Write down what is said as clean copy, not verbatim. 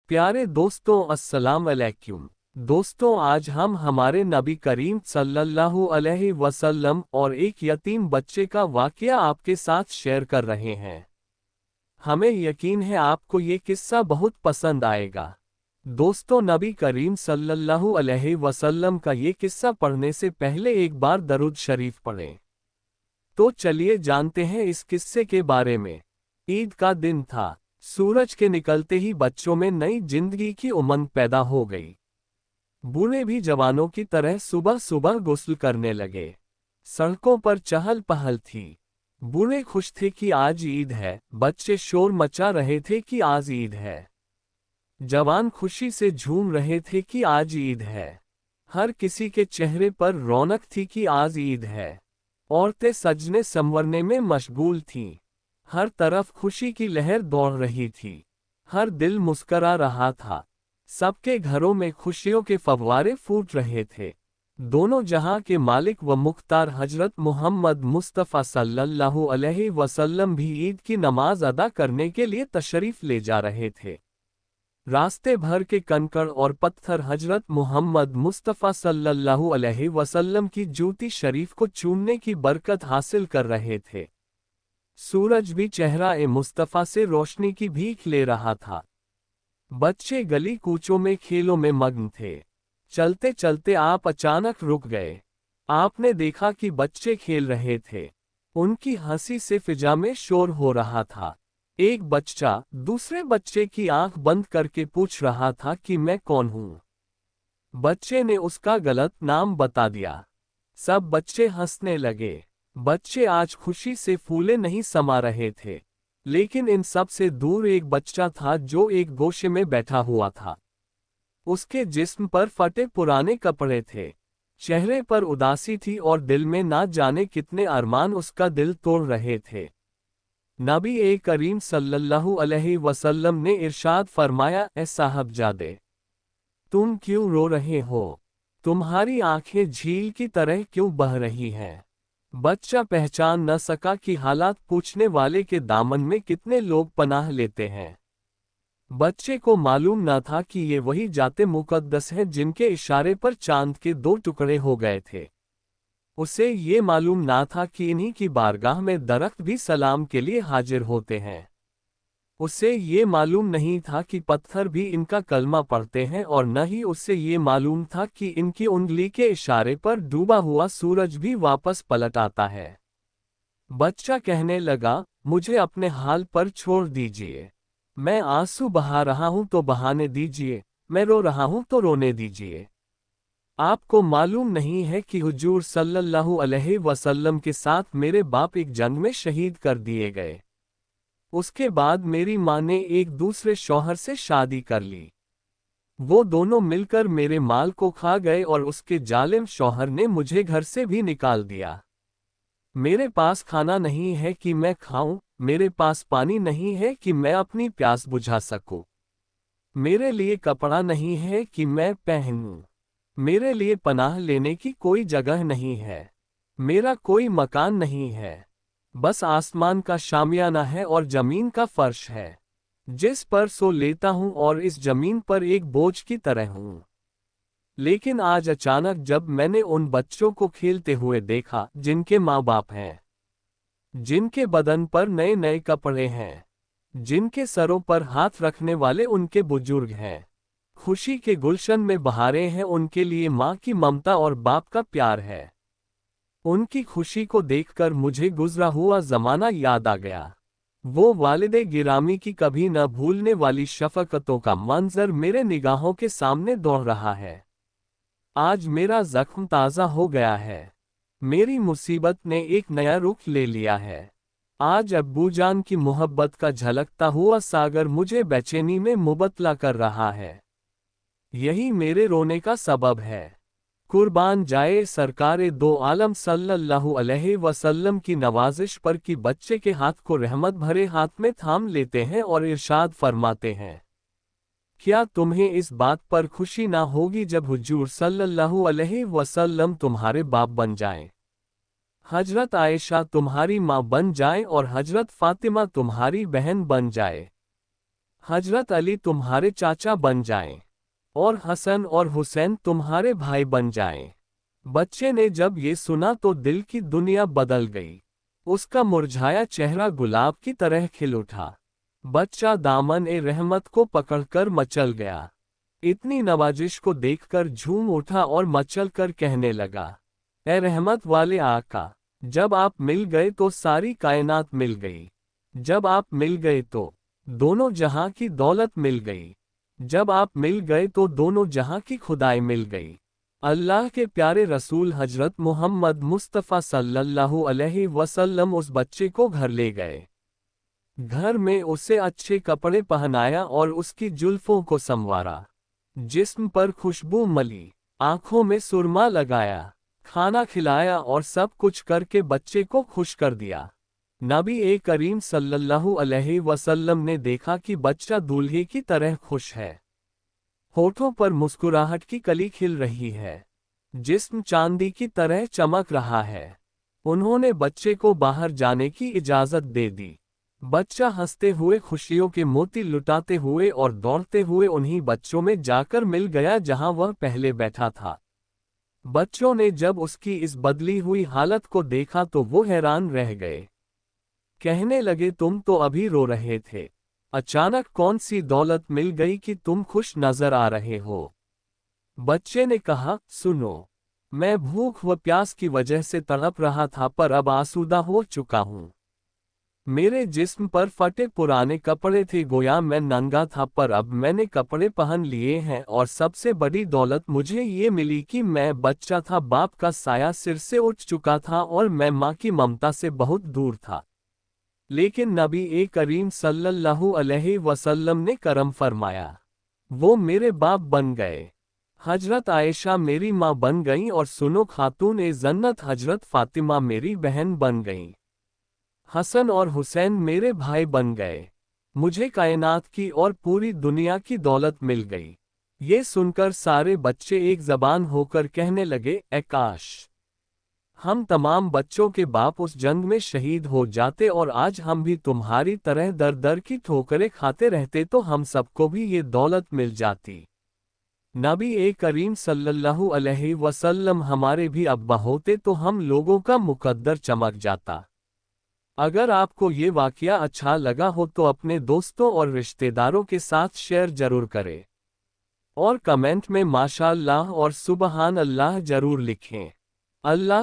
प्यारे दोस्तों, अस्सलाम अलैकुम। दोस्तों, आज हम हमारे नबी करीम सल्लल्लाहु अलैहि वसल्लम और एक यतीम बच्चे का वाकया आपके साथ शेयर कर रहे हैं। हमें यकीन है आपको ये किस्सा बहुत पसंद आएगा। दोस्तों, नबी करीम सल्लल्लाहु अलैहि वसल्लम का ये किस्सा पढ़ने से पहले एक बार दरूद शरीफ पढ़ें। तो चलिए जानते हैं इस किस्से के बारे में। ईद का दिन था। सूरज के निकलते ही बच्चों में नई जिंदगी की उमंग पैदा हो गई। बूढ़े भी जवानों की तरह सुबह सुबह गुस्ल करने लगे। सड़कों पर चहल पहल थी। बूढ़े खुश थे कि आज ईद है, बच्चे शोर मचा रहे थे कि आज ईद है। जवान खुशी से झूम रहे थे कि आज ईद है। हर किसी के चेहरे पर रौनक थी कि आज ईद है। औरतें सजने संवरने में मशगूल थीं। हर तरफ खुशी की लहर दौड़ रही थी। हर दिल मुस्करा रहा था। सबके घरों में खुशियों के फव्वारे फूट रहे थे। दोनों जहां के मालिक व मुख्तार हजरत मोहम्मद मुस्तफ़ा सल्लल्लाहु अलैहि वसल्लम भी ईद की नमाज अदा करने के लिए तशरीफ ले जा रहे थे। रास्ते भर के कंकड़ और पत्थर हजरत मोहम्मद मुस्तफ़ा सल्लल्लाहु अलैहि वसल्लम की जूती शरीफ को चूमने की बरकत हासिल कर रहे थे। सूरज भी चेहरा मुस्तफ़ा से रोशनी की भीख ले रहा था। बच्चे गली कूचों में खेलों में मग्न थे। चलते चलते आप अचानक रुक गए। आपने देखा कि बच्चे खेल रहे थे। उनकी हंसी से फिजा में शोर हो रहा था। एक बच्चा दूसरे बच्चे की आंख बंद करके पूछ रहा था कि मैं कौन हूं। बच्चे ने उसका गलत नाम बता दिया। सब बच्चे हंसने लगे। बच्चे आज खुशी से फूले नहीं समा रहे थे। लेकिन इन सब से दूर एक बच्चा था जो एक गोशे में बैठा हुआ था। उसके जिस्म पर फटे पुराने कपड़े थे। चेहरे पर उदासी थी और दिल में ना जाने कितने अरमान उसका दिल तोड़ रहे थे। नबी करीम सल्लल्लाहु अलैहि वसल्लम ने इरशाद फरमाया, ए साहबजादे, तुम क्यों रो रहे हो? तुम्हारी आंखें झील की तरह क्यों बह रही हैं? बच्चा पहचान न सका कि हालात पूछने वाले के दामन में कितने लोग पनाह लेते हैं। बच्चे को मालूम न था कि ये वही जाते मुकद्दस हैं जिनके इशारे पर चांद के दो टुकड़े हो गए थे। उसे ये मालूम ना था कि इन्हीं की बारगाह में दरख्त भी सलाम के लिए हाजिर होते हैं। उसे ये मालूम नहीं था कि पत्थर भी इनका कलमा पढ़ते हैं, और न ही उसे ये मालूम था कि इनकी उंगली के इशारे पर डूबा हुआ सूरज भी वापस पलट आता है। बच्चा कहने लगा, मुझे अपने हाल पर छोड़ दीजिए। मैं आंसू बहा रहा हूं तो बहाने दीजिए, मैं रो रहा हूं तो रोने दीजिए। आपको मालूम नहीं है कि हुजूर सल्लल्लाहु अलैहि वसल्लम के साथ मेरे बाप एक जंग में शहीद कर दिए गए। उसके बाद मेरी माँ ने एक दूसरे शौहर से शादी कर ली। वो दोनों मिलकर मेरे माल को खा गए और उसके जालिम शौहर ने मुझे घर से भी निकाल दिया। मेरे पास खाना नहीं है कि मैं खाऊं, मेरे पास पानी नहीं है कि मैं अपनी प्यास बुझा सकूं। मेरे लिए कपड़ा नहीं है कि मैं पहनूं। मेरे लिए पनाह लेने की कोई जगह नहीं है। मेरा कोई मकान नहीं है। बस आसमान का शामियाना है और जमीन का फर्श है, जिस पर सो लेता हूं और इस जमीन पर एक बोझ की तरह हूं। लेकिन आज अचानक जब मैंने उन बच्चों को खेलते हुए देखा जिनके माँ बाप हैं, जिनके बदन पर नए नए कपड़े हैं, जिनके सरों पर हाथ रखने वाले उनके बुजुर्ग हैं, खुशी के गुलशन में बहारें हैं, उनके लिए माँ की ममता और बाप का प्यार है। उनकी खुशी को देखकर मुझे गुजरा हुआ जमाना याद आ गया। वो वालिदे गिरामी की कभी न भूलने वाली शफकतों का मंजर मेरे निगाहों के सामने दौड़ रहा है। आज मेरा जख्म ताज़ा हो गया है। मेरी मुसीबत ने एक नया रुख ले लिया है। आज अब्बूजान की मोहब्बत का झलकता हुआ सागर मुझे बेचैनी में मुबतला कर रहा है। यही मेरे रोने का सबब है। कुर्बान जाए सरकारे दो आलम सल्लल्लाहु अलैहि वसल्लम की नवाजिश पर कि बच्चे के हाथ को रहमत भरे हाथ में थाम लेते हैं और इरशाद फरमाते हैं, क्या तुम्हें इस बात पर खुशी ना होगी जब हुजूर सल्लल्लाहु अलैहि वसल्लम तुम्हारे बाप बन जाएं, हजरत आयशा तुम्हारी माँ बन जाए और हजरत फातिमा तुम्हारी बहन बन जाए, हजरत अली तुम्हारे चाचा बन जाएं, और हसन और हुसैन तुम्हारे भाई बन जाएं। बच्चे ने जब ये सुना तो दिल की दुनिया बदल गई। उसका मुरझाया चेहरा गुलाब की तरह खिल उठा। बच्चा दामन ए रहमत को पकड़कर मचल गया। इतनी नवाजिश को देखकर झूम उठा और मचल कर कहने लगा, ए रहमत वाले आका, जब आप मिल गए तो सारी कायनात मिल गई। जब आप मिल गए तो दोनों जहां की दौलत मिल गई। जब आप मिल गए तो दोनों जहां की खुदाई मिल गई। अल्लाह के प्यारे रसूल हजरत मोहम्मद मुस्तफ़ा सल्लल्लाहु अलैहि वसल्लम उस बच्चे को घर ले गए। घर में उसे अच्छे कपड़े पहनाया और उसकी जुल्फों को संवारा। जिस्म पर खुशबू मली, आंखों में सुरमा लगाया, खाना खिलाया और सब कुछ करके बच्चे को खुश कर दिया। नबी करीम सल्लल्लाहु अलैहि वसल्लम ने देखा कि बच्चा दूल्हे की तरह खुश है। होठों पर मुस्कुराहट की कली खिल रही है। जिस्म चांदी की तरह चमक रहा है। उन्होंने बच्चे को बाहर जाने की इजाजत दे दी। बच्चा हंसते हुए खुशियों के मोती लुटाते हुए और दौड़ते हुए उन्हीं बच्चों में जाकर मिल गया जहां वह पहले बैठा था। बच्चों ने जब उसकी इस बदली हुई हालत को देखा तो वो हैरान रह गए। कहने लगे, तुम तो अभी रो रहे थे, अचानक कौन सी दौलत मिल गई कि तुम खुश नजर आ रहे हो। बच्चे ने कहा, सुनो, मैं भूख व प्यास की वजह से तड़प रहा था पर अब आसूदा हो चुका हूं। मेरे जिस्म पर फटे पुराने कपड़े थे, गोया मैं नंगा था पर अब मैंने कपड़े पहन लिए हैं और सबसे बड़ी दौलत मुझे ये मिली कि मैं बच्चा था, बाप का साया सिर से उठ चुका था और मैं माँ की ममता से बहुत दूर था। लेकिन नबी करीम सल्लल्लाहु अलैहि वसल्लम ने करम फरमाया, वो मेरे बाप बन गए। हजरत आयशा मेरी माँ बन गईं और सुनो खातून जन्नत हजरत फातिमा मेरी बहन बन गईं। हसन और हुसैन मेरे भाई बन गए। मुझे कायनात की और पूरी दुनिया की दौलत मिल गई। ये सुनकर सारे बच्चे एक जबान होकर कहने लगे, ए काश हम तमाम बच्चों के बाप उस जंग में शहीद हो जाते और आज हम भी तुम्हारी तरह दर दर की ठोकरें खाते रहते तो हम सबको भी ये दौलत मिल जाती। नबी करीम सल्लल्लाहु अलैहि वसल्लम हमारे भी अब्बा होते तो हम लोगों का मुकद्दर चमक जाता। अगर आपको ये वाकया अच्छा लगा हो तो अपने दोस्तों और रिश्तेदारों के साथ शेयर जरूर करें और कमेंट में माशाअल्लाह और सुबहान अल्लाह जरूर लिखें। अल्लाह